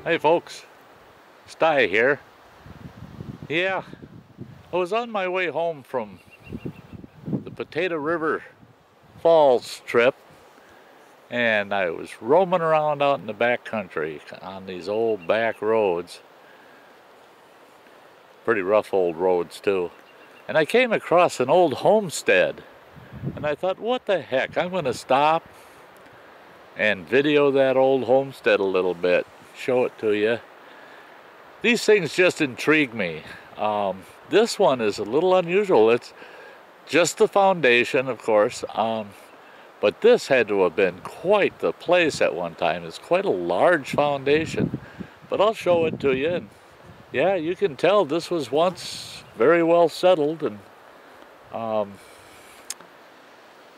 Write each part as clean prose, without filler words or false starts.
Hey folks, Sty here. Yeah, I was on my way home from the Potato River Falls trip, and I was roaming around out in the back country on these old back roads. Pretty rough old roads too. And I came across an old homestead, and I thought, what the heck, I'm gonna stop and video that old homestead a little bit, show it to you. These things just intrigue me. This one is a little unusual. It's just the foundation, of course, but this had to have been quite the place at one time. It's quite a large foundation, but I'll show it to you. And yeah, you can tell this was once very well settled. And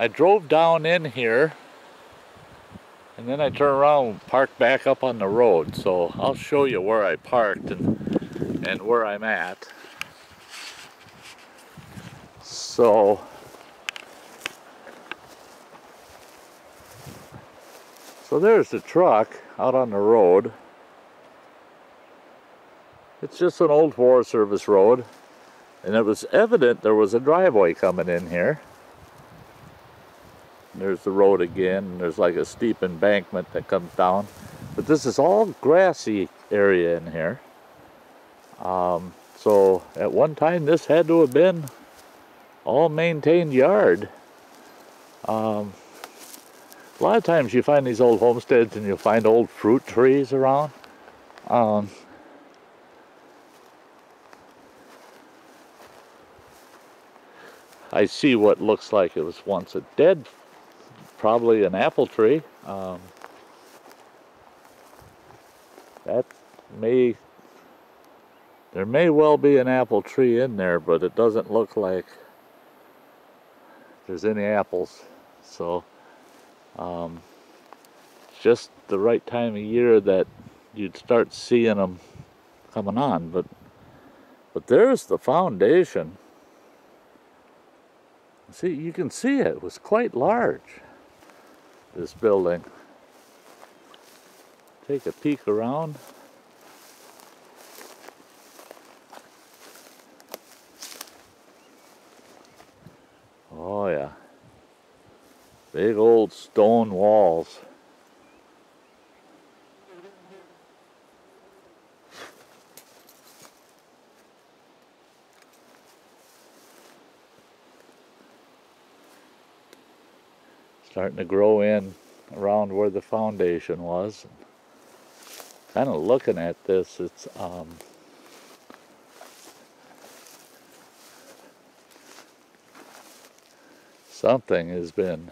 I drove down in here, and then I turned around and parked back up on the road. So I'll show you where I parked and where I'm at. So there's the truck out on the road. It's just an old Forest Service road, and it was evident there was a driveway coming in here. There's the road again, and there's like a steep embankment that comes down. But this is all grassy area in here. So at one time this had to have been all maintained yard. A lot of times you find these old homesteads and you'll find old fruit trees around. I see what looks like it was once a dead, probably an apple tree. There may well be an apple tree in there, but it doesn't look like there's any apples. So it's just the right time of year that you'd start seeing them coming on. But there's the foundation. See, you can see it was quite large, this building. Take a peek around. Oh yeah, big old stone walls. Starting to grow in around where the foundation was. Kind of looking at this, it's something has been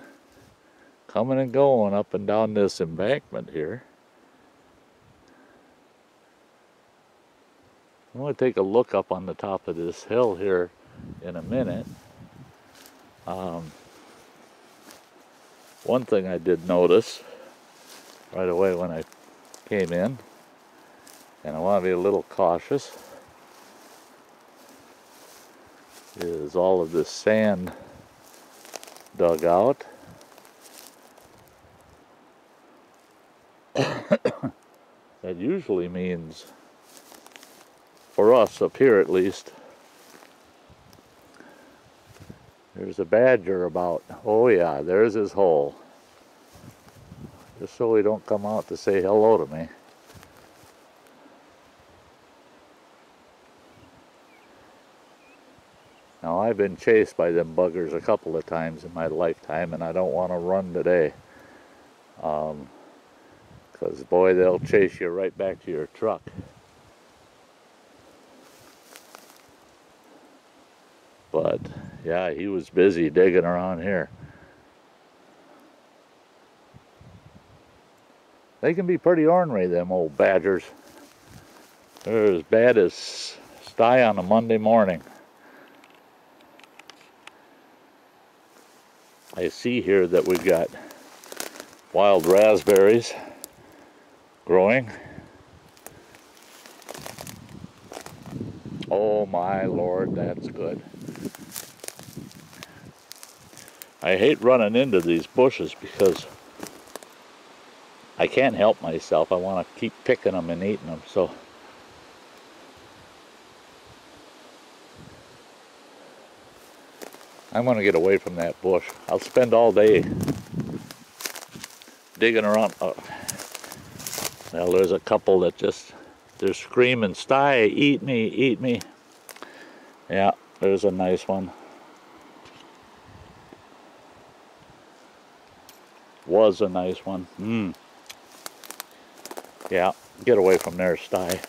coming and going up and down this embankment here. I'm going to take a look up on the top of this hill here in a minute. One thing I did notice right away when I came in, and I want to be a little cautious, is all of this sand dug out. That usually means, for us up here at least, there's a badger about. Oh yeah, there's his hole. Just so he don't come out to say hello to me. Now I've been chased by them buggers a couple of times in my lifetime, and I don't want to run today. Because boy, they'll chase you right back to your truck. But yeah, he was busy digging around here. They can be pretty ornery, them old badgers. They're as bad as Sty on a Monday morning. I see here that we've got wild raspberries growing. Oh my Lord, that's good. I hate running into these bushes because I can't help myself. I want to keep picking them and eating them. So I'm going to get away from that bush. I'll spend all day digging around. Well, there's a couple that just, they're screaming, "Sty, eat me, eat me." Yeah, there's a nice one. Was a nice one. Yeah, get away from there, Sty.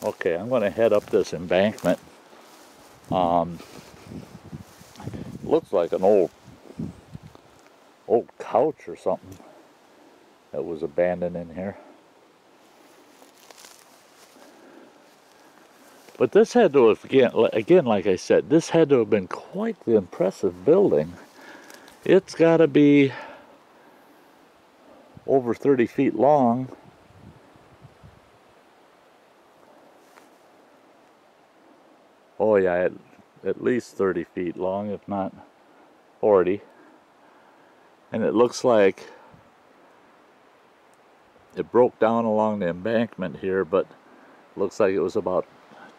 Okay, I'm going to head up this embankment. Looks like an old couch or something that was abandoned in here. But this had to have, again, like I said, this had to have been quite the impressive building. It's got to be over 30 feet long. Oh yeah, at least 30 feet long, if not 40. And it looks like it broke down along the embankment here, but looks like it was about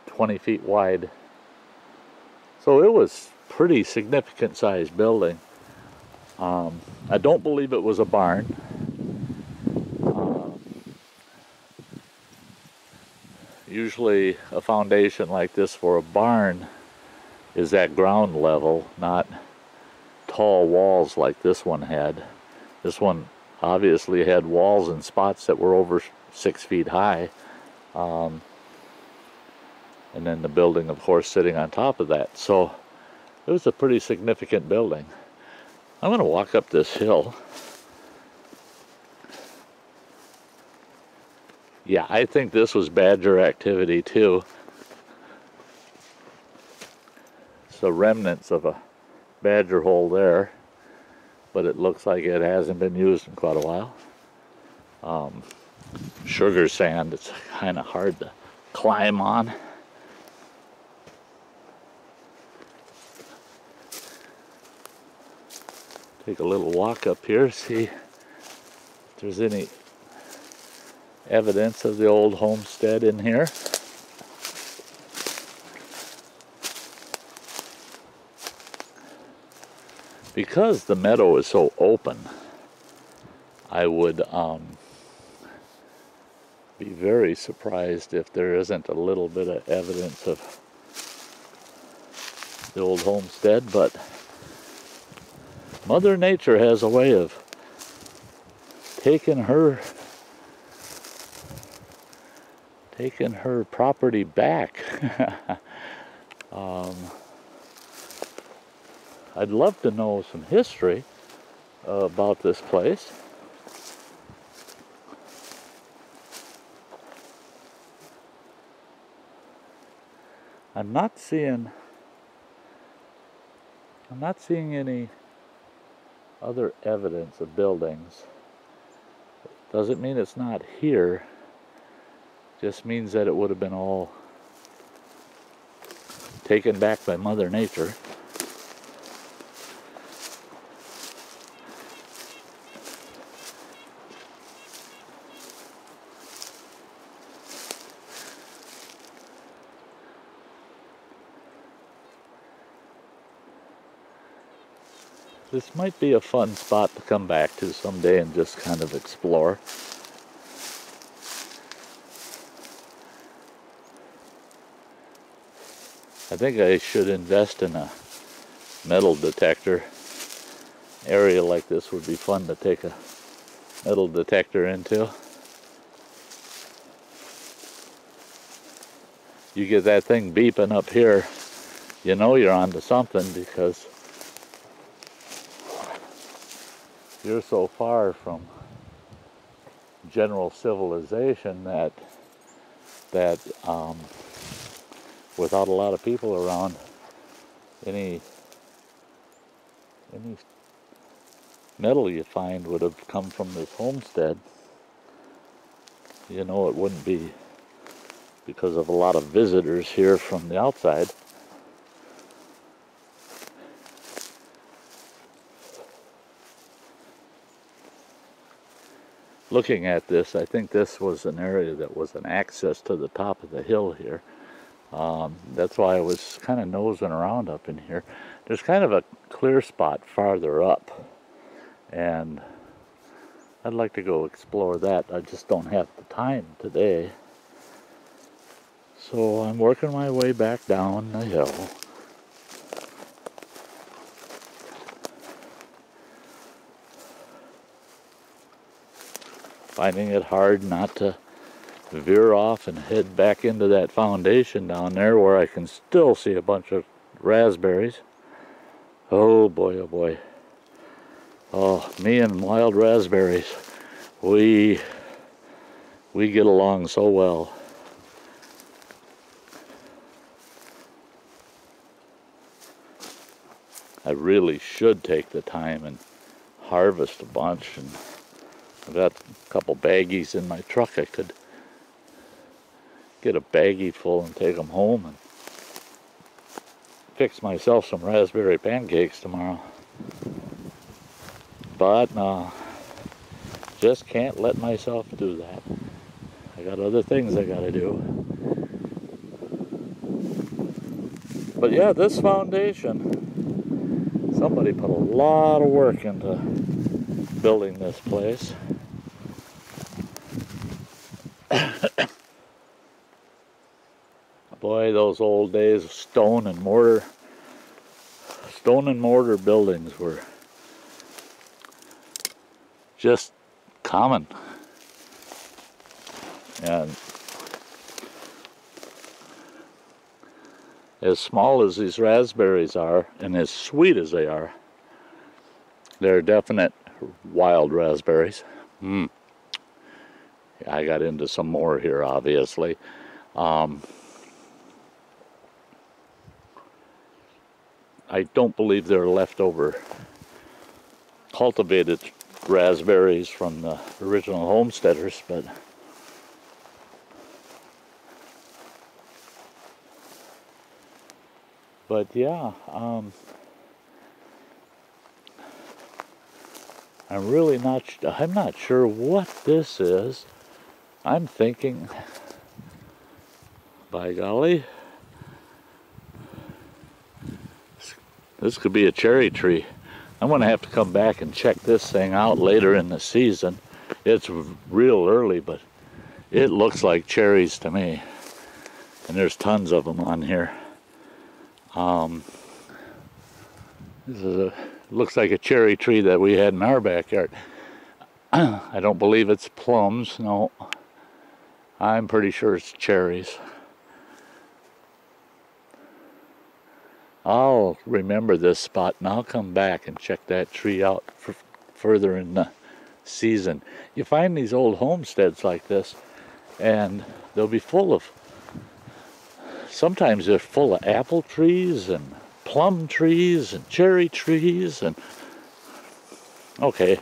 20 feet wide. So it was pretty significant sized building. I don't believe it was a barn. Usually a foundation like this for a barn is at ground level, not tall walls like this one had. This one obviously had walls and spots that were over 6 feet high. And then the building, of course, sitting on top of that. So it was a pretty significant building. I'm going to walk up this hill. Yeah, I think this was badger activity too. So remnants of a badger hole there, but it looks like it hasn't been used in quite a while. Sugar sand, it's kind of hard to climb on. Take a little walk up here, see if there's any evidence of the old homestead in here. Because the meadow is so open, I would be very surprised if there isn't a little bit of evidence of the old homestead, but Mother Nature has a way of taking her property back. I'd love to know some history about this place. I'm not seeing any other evidence of buildings. Doesn't mean it's not here. Just means that it would have been all taken back by Mother Nature. This might be a fun spot to come back to someday and just kind of explore. I think I should invest in a metal detector. An area like this would be fun to take a metal detector into. You get that thing beeping up here, you know you're onto something, because you're so far from general civilization that without a lot of people around, any metal you find would have come from this homestead. You know, it wouldn't be because of a lot of visitors here from the outside. looking at this, I think this was an area that was an access to the top of the hill here. That's why I was kind of nosing around up in here. There's kind of a clear spot farther up, and I'd like to go explore that. I just don't have the time today. So I'm working my way back down the hill. Finding it hard not to veer off and head back into that foundation down there where I can still see a bunch of raspberries. Oh boy, oh boy. Oh, me and wild raspberries, we get along so well. I really should take the time and harvest a bunch, and I've got a couple baggies in my truck. I could get a baggie full and take them home and fix myself some raspberry pancakes tomorrow. But no, just can't let myself do that. I got other things I gotta do. But yeah, this foundation, somebody put a lot of work into building this place. Boy, those old days of stone and mortar buildings were just common. And as small as these raspberries are, and as sweet as they are, they're definite wild raspberries. I got into some more here, obviously. I don't believe they're leftover cultivated raspberries from the original homesteaders, but yeah, I'm not sure what this is. I'm thinking, by golly, this could be a cherry tree. I'm going to have to come back and check this thing out later in the season. It's real early, but it looks like cherries to me. And there's tons of them on here. Looks like a cherry tree that we had in our backyard. I don't believe it's plums, no. I'm pretty sure it's cherries. I'll remember this spot and I'll come back and check that tree out further in the season. You find these old homesteads like this and they'll be full of, sometimes they're full of apple trees and plum trees and cherry trees and, okay,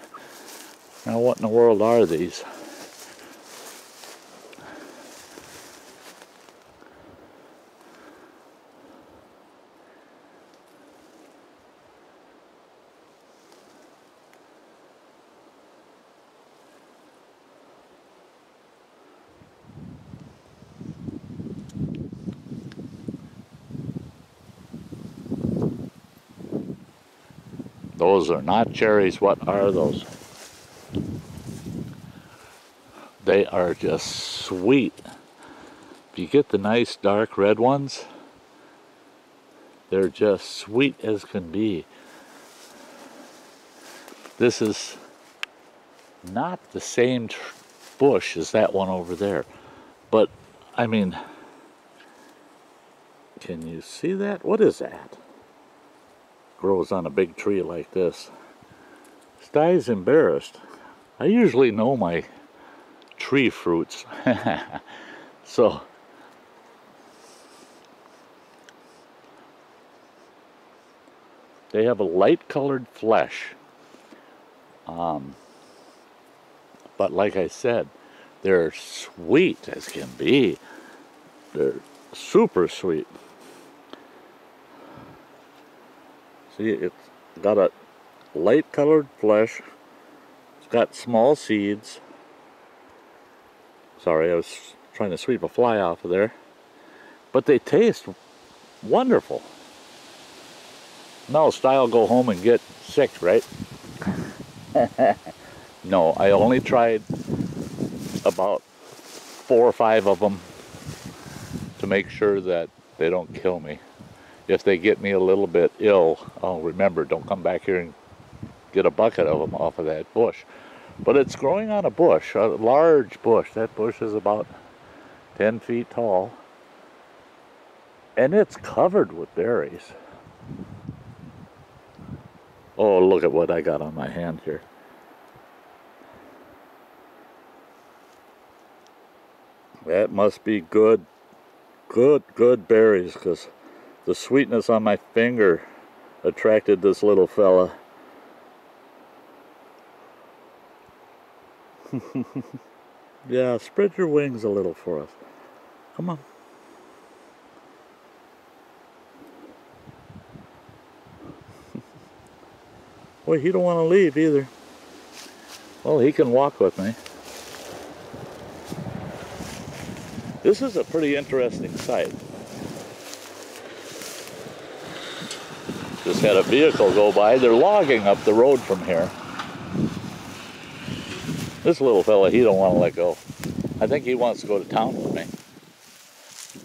now what in the world are these? Those are not cherries. What are those? They are just sweet. If you get the nice dark red ones, they're just sweet as can be. This is not the same bush as that one over there, but I mean, can you see that? What is that? Grows on a big tree like this. Stuy's embarrassed. I usually know my tree fruits. So they have a light colored flesh. But like I said, they're sweet as can be. They're super sweet. See, it's got a light colored flesh. It's got small seeds. Sorry, I was trying to sweep a fly off of there. But they taste wonderful. No, style go home and get sick, right? No, I only tried about 4 or 5 of them to make sure that they don't kill me. If they get me a little bit ill, oh, remember, don't come back here and get a bucket of them off of that bush. But it's growing on a bush, a large bush. That bush is about 10 feet tall. And it's covered with berries. Oh, look at what I got on my hand here. That must be good berries, because the sweetness on my finger attracted this little fella. Yeah, spread your wings a little for us. Come on. Boy, he don't want to leave either. Well, he can walk with me. This is a pretty interesting sight. Just had a vehicle go by. They're logging up the road from here. This little fella, he don't want to let go. I think he wants to go to town with me.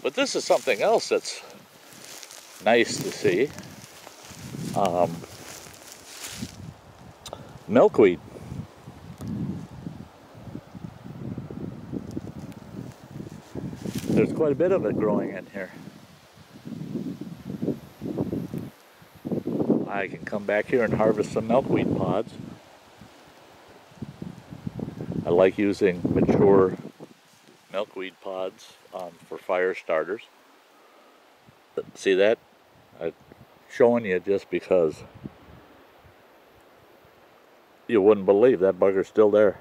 But this is something else that's nice to see. Milkweed. There's quite a bit of it growing in here. I can come back here and harvest some milkweed pods. I like using mature milkweed pods for fire starters. See that? I'm showing you just because you wouldn't believe that bugger's still there.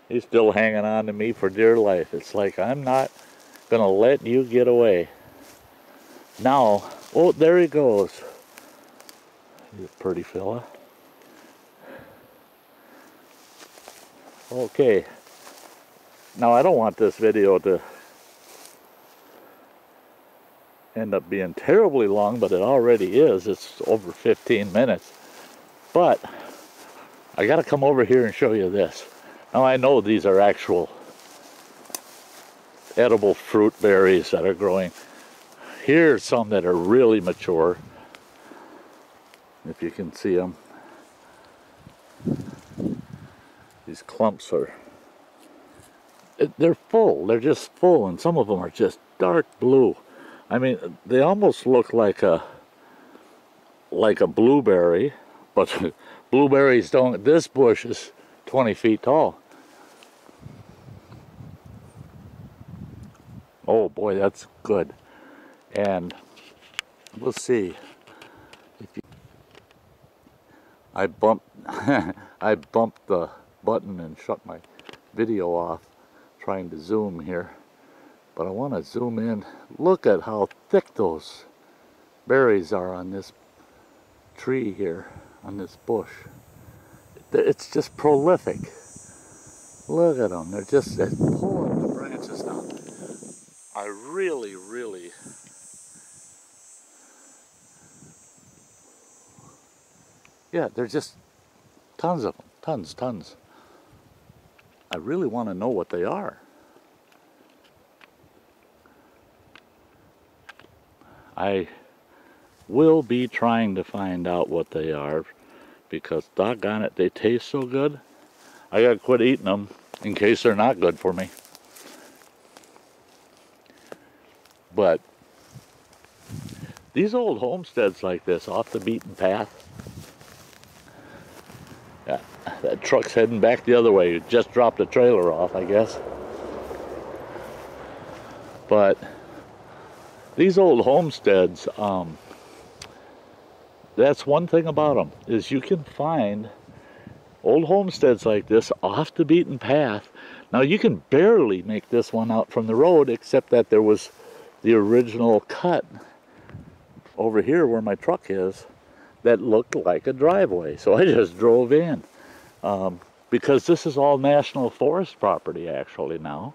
He's still hanging on to me for dear life. It's like, I'm not gonna let you get away. Now, oh, there he goes. He's a pretty fella. Okay. Now, I don't want this video to end up being terribly long, but it already is. It's over 15 minutes. But I gotta come over here and show you this. Now, I know these are actual edible fruit berries that are growing. Here's some that are really mature, if you can see them. These clumps are, they're full. They're just full, and some of them are just dark blue. I mean, they almost look like a blueberry, but blueberries don't. This bush is 20 feet tall. Oh boy, that's good. And we'll see. I bumped the button and shut my video off trying to zoom here. But I want to zoom in. Look at how thick those berries are on this tree here, on this bush. It's just prolific. Look at them. They're pulling the branches down. I really, yeah, there's just tons of them. Tons. I really want to know what they are. I will be trying to find out what they are, because doggone it, they taste so good. I gotta quit eating them in case they're not good for me. But these old homesteads like this, off the beaten path. Yeah, that truck's heading back the other way. It just dropped a trailer off, I guess. But these old homesteads, that's one thing about them, is you can find old homesteads like this off the beaten path. Now, you can barely make this one out from the road, except that there was the original cut over here where my truck is that looked like a driveway. So I just drove in, because this is all National Forest property actually now.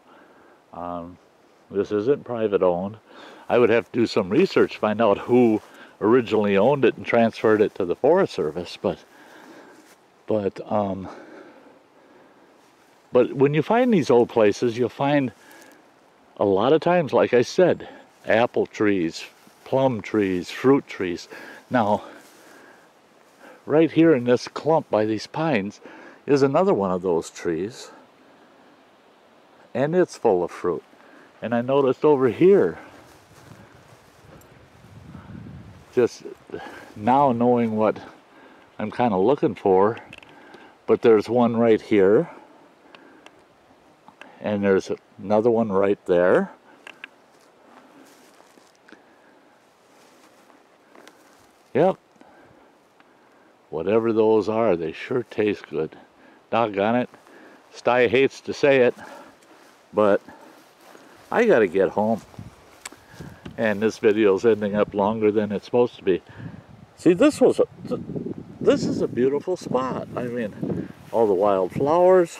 This isn't private owned. I would have to do some research, find out who originally owned it and transferred it to the Forest Service, but when you find these old places, you'll find a lot of times, like I said, apple trees, plum trees, fruit trees. Now, right here in this clump by these pines is another one of those trees, and it's full of fruit. And I noticed over here, just now knowing what I'm kind of looking for, but there's one right here, and there's another one right there. Yep. Whatever those are, they sure taste good. Doggone it. Sty hates to say it, but I gotta get home. And this video's ending up longer than it's supposed to be. See, this is a beautiful spot. I mean, all the wild flowers.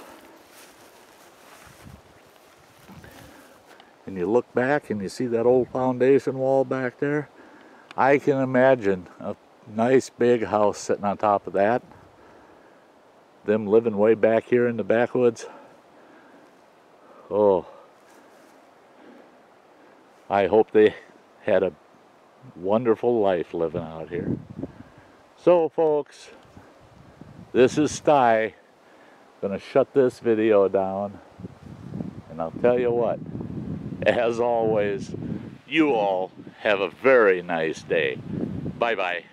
And you look back and you see that old foundation wall back there. I can imagine a nice big house sitting on top of that. Them living way back here in the backwoods. Oh, I hope they had a wonderful life living out here. So folks, this is Sty. Gonna shut this video down. And I'll tell you what, as always, you all have a very nice day. Bye-bye.